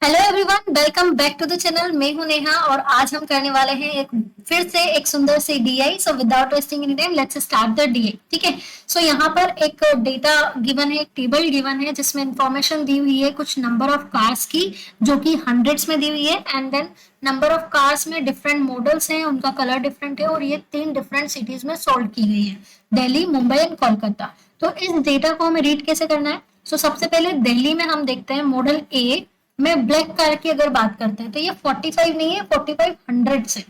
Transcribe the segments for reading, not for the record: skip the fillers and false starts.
Hello everyone, welcome back to the channel. मैं हूं नेहा और आज हम करने वाले हैं फिर से एक सुंदर सी DI. So without wasting any time let's start the DI. ठीक है। सो यहाँ पर एक डेटा गिवन है, एक टेबल गिवन है जिसमें इंफॉर्मेशन दी हुई है कुछ नंबर ऑफ कार्स की, जो कि हंड्रेड्स में दी हुई है। And then number of cars में डिफरेंट मॉडल्स हैं, उनका कलर डिफरेंट है और ये 3 डिफरेंट सिटीज में सोल्ड की गई है, दिल्ली, मुंबई एंड कोलकाता। तो इस डेटा को हमें रीड कैसे करना है? सो सबसे पहले दिल्ली में हम देखते हैं मॉडल ए में ब्लैक कार की अगर बात करते हैं तो ये 45 नहीं है, 4500 है।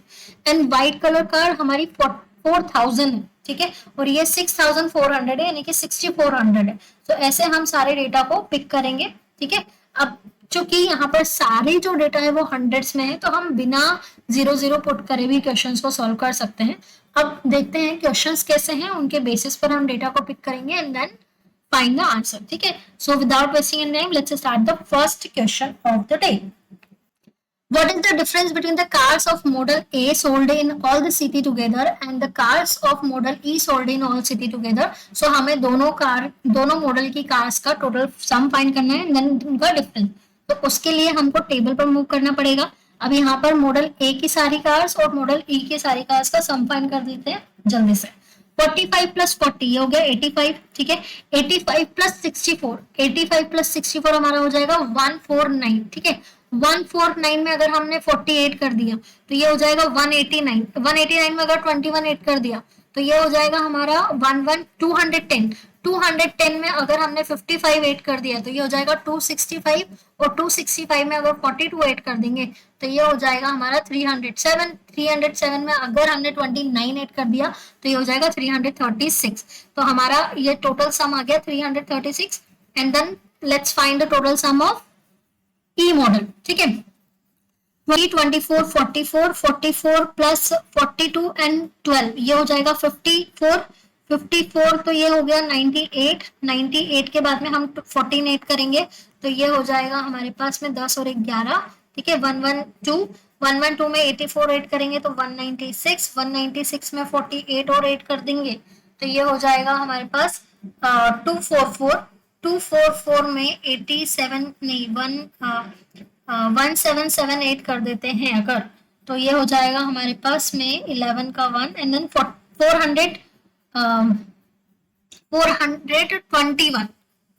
एंड व्हाइट कलर कार हमारी 4000 है। ठीक है। और ये 6400 है, यानी कि 6400 है। तो ऐसे हम सारे डेटा को पिक करेंगे। ठीक है। अब चूंकि यहाँ पर सारे जो डेटा है वो हंड्रेड्स में है, तो हम बिना 00 पुट करे भी क्वेश्चंस को सॉल्व कर सकते हैं। अब देखते हैं क्वेश्चंस कैसे हैं, उनके बेसिस पर हम डेटा को पिक करेंगे and then find the answer. ठीक है। So without wasting any time, let's start the first question of the day. What is the difference between the cars of model A sold in all the city together and the cars of model E sold in all city together? So हमें दोनों model की cars का total sum find करना है, then उनका difference. तो उसके लिए हमको टेबल पर मूव करना पड़ेगा। अब यहाँ पर मॉडल ए की सारी कार्स और मॉडल ई की सारी कार्स का सम फाइंड कर देते हैं जल्दी से। 45 प्लस 40 ये हो गया 85। ठीक है। 85 प्लस 64, 85 प्लस 64 हमारा हो जाएगा 149। ठीक है। 149 में अगर हमने 48 कर दिया तो ये हो जाएगा 189। 189 में अगर 21 ऐड कर दिया तो ये हो जाएगा हमारा 210। 210 में अगर हमने 55 ऐड कर दिया तो ये हो जाएगा 265। और 265 में अगर 42 ऐड कर देंगे तो ये हो जाएगा हमारा 307। 307 में अगर हमने 29 ऐड कर दिया तो ये हो जाएगा 336। तो हमारा ये टोटल सम आ गया 336। And then let's find the total sum of E model. ठीक है। 20, 24, 44, 44 प्लस 42 एंड 12 ये हो जाएगा 54। 54 तो ये हो गया 98। 98 के बाद में हम 14 ऐड करेंगे तो ये हो जाएगा हमारे पास में 10 और 11। ठीक है। 112। 112 में 84 ऐड करेंगे तो 196। 196 में 48 और ऐड कर देंगे तो ये हो जाएगा हमारे पास 244। 244 में 87 नहीं 1778 कर देते हैं अगर, तो ये हो जाएगा हमारे पास में 11 का 1 एंड देन 400 421।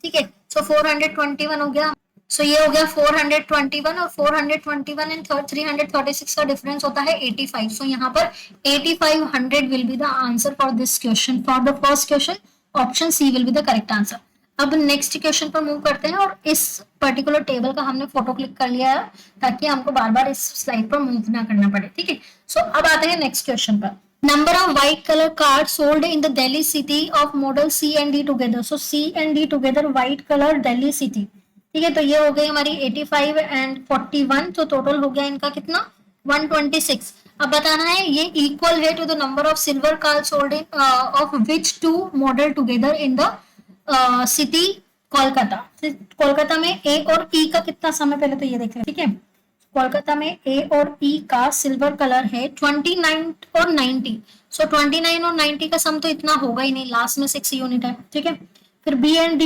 ठीक है। सो 421 हो गया। सो ये हो गया 421 और 421 एंड 336 का डिफरेंस होता है 85। सो यहाँ पर 8500 will be the answer for this question. For the first question option C will be the correct answer. अब नेक्स्ट क्वेश्चन पर मूव करते हैं और इस पर्टिकुलर टेबल का हमने फोटो क्लिक कर लिया है ताकि हमको बार बार इस स्लाइड पर मूव ना करना पड़े। ठीक है। सो अब आते हैं नेक्स्ट क्वेश्चन पर। Number of white colour card sold in the Delhi city of model C and D together. So C and D together white colour Delhi city. ठीक है। तो ये हो गई हमारी 85 एंड 41। तो टोटल हो गया इनका कितना 126। अब बताना है ये इक्वल है to the number of silver car sold in of which two model together in the city Kolkata. Kolkata में ए और ई का कितना समय, पहले तो ये देख लें। ठीक है। कोलकाता में ए और ई का सिल्वर कलर है 29 और 90। सो 29 और 90 का सम तो इतना होगा ही नहीं, लास्ट में 6 यूनिट है। ठीक है। फिर बी एंड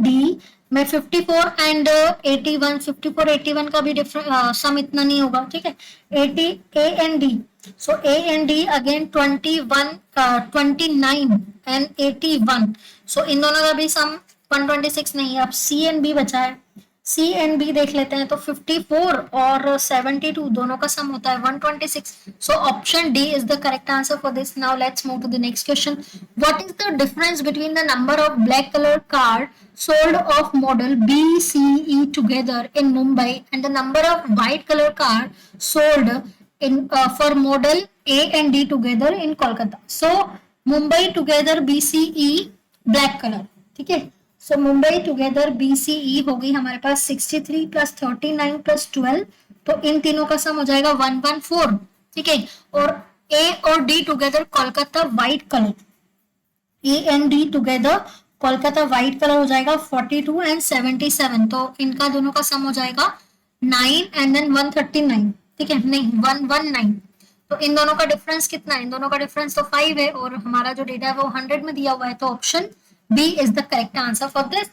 डी में 54 एंड 81। 54 81 का भी सम इतना नहीं होगा। ठीक है। 80 A and D. So A and D again 21 29 and 81। सो इन दोनों का भी सम 126 नहीं है। अब सी एंड बी बचा है। सी एंड बी देख लेते हैं तो 54 और 72 दोनों का सम होता है 126। So option D is the correct answer for this. Now let's move to the next question. What is the difference between the number of black colour car sold of model B, C, E together in Mumbai and the number of white color car sold in for model A and D together in Kolkata? So Mumbai together B, C, E black color. ठीक है। सो Mumbai together BCE हो गई हमारे पास 63 plus 39 plus 12। तो इन तीनों का सम हो जाएगा 114। ठीक है। और A और D together Kolkata white colour, A and D together Kolkata white colour हो जाएगा 42 एंड 77। तो इनका दोनों का सम हो जाएगा 9 एंड देन 139। ठीक है। नहीं 119। तो इन दोनों का डिफरेंस कितना है? इन दोनों का डिफरेंस तो 5 है और हमारा जो डेटा है वो 100 में दिया हुआ है। तो option B is the correct answer for this.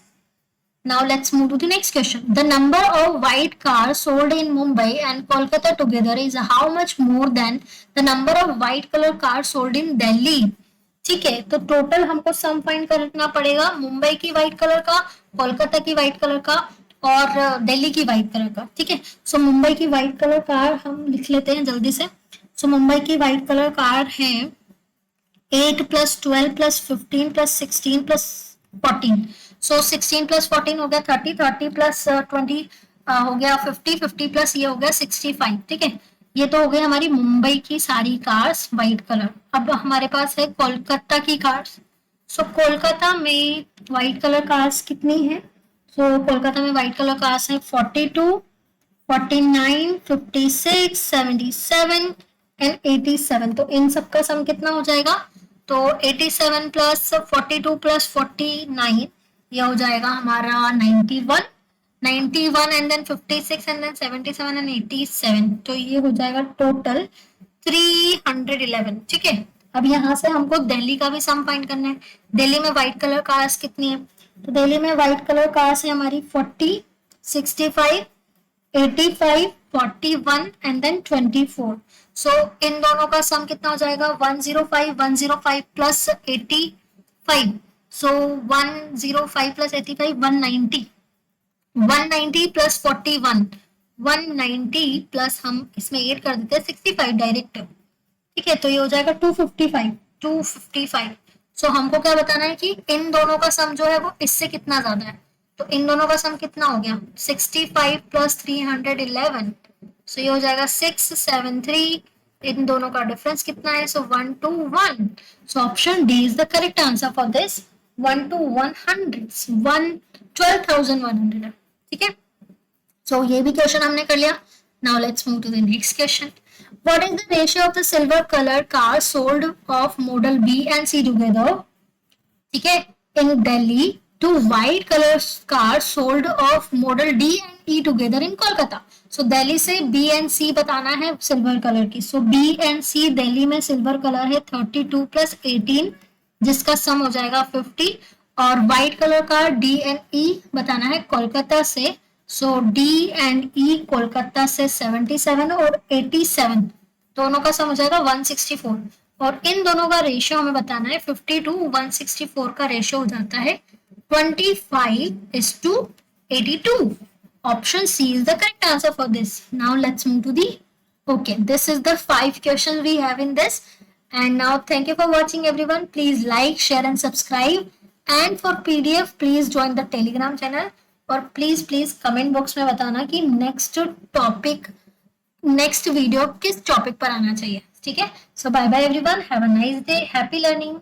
Now let's move to the next question. The number of white cars sold in Mumbai and Kolkata together is how much more than the number of white color cars sold in Delhi? ठीक है, तो total हमको sum find करना पड़ेगा मुंबई की white colour का, कोलकाता की white colour का और दिल्ली की व्हाइट कलर का। ठीक है, सो मुंबई की व्हाइट कलर कार हम लिख लेते हैं जल्दी से। सो मुंबई की व्हाइट कलर कार है 8 + 12 + 15 + 16 + 14। सो 16 + 14 हो गया 30, 30 + 20 हो गया 50, 50 प्लस ये हो गया 65। ठीक है, ये तो हो गई हमारी मुंबई की सारी कार्स व्हाइट कलर। अब हमारे पास है कोलकाता की कार्स। सो कोलकाता में व्हाइट कलर कार्स कितनी है? सो कोलकाता में व्हाइट कलर कार्स है 42, 49, 56, 77 एंड 87। तो इन सब का सम कितना हो जाएगा? तो 87 + 42 + 49 ये हो जाएगा हमारा 91, 91 and then 56 and then 77 and 87। तो ये हो जाएगा टोटल 311। ठीक है, अब यहाँ से हमको दिल्ली का भी सम फाइंड करना है। दिल्ली में व्हाइट कलर कार्स कितनी है? तो दिल्ली में व्हाइट कलर कार्स है हमारी 40, 65, 85, 41 एंड देन 24। सो इन दोनों का सम कितना हो जाएगा? 105, 105 प्लस 85। सो 105 प्लस 85 190, 190 प्लस 41, 190 प्लस हम इसमें ऐड कर देते हैं 65 डायरेक्ट। ठीक है, तो ये हो जाएगा 255, 255। सो हमको क्या बताना है कि इन दोनों का सम जो है वो इससे कितना ज्यादा है। तो इन दोनों का सम कितना हो गया? 65 + 311। सो ये हो जाएगा 673। इन दोनों का डिफरेंस कितना है? सो 1 to 1। So option D is the correct answer for this. 1 to 100, 12,100। ठीक है, सो ये भी क्वेश्चन हमने कर लिया। Now let's move to the next question. What is the ratio of the silver color car sold of model B and C together? ठीक है, in Delhi to white color car sold of model D and E together in Kolkata. So Delhi से B and C बताना है silver colour की। So B and C Delhi में silver colour है 32 + 18 जिसका सम हो जाएगा 50। और व्हाइट कलर का D and E बताना है कोलकाता से। सो D and E कोलकाता से 77 और 87 दोनों का सम हो जाएगा 164। और इन दोनों का रेशियो हमें बताना है 50 to 164 का रेशियो हो जाता है 25:82। Option C is the correct answer for this. Now let's move to the okay. This is the 5 questions we have in this. And now thank you for watching everyone. Please like, share and subscribe. And for PDF, please join the Telegram channel. और please comment box में बताना कि next video किस topic पर आना चाहिए। ठीक है, so bye bye everyone, have a nice day, happy learning.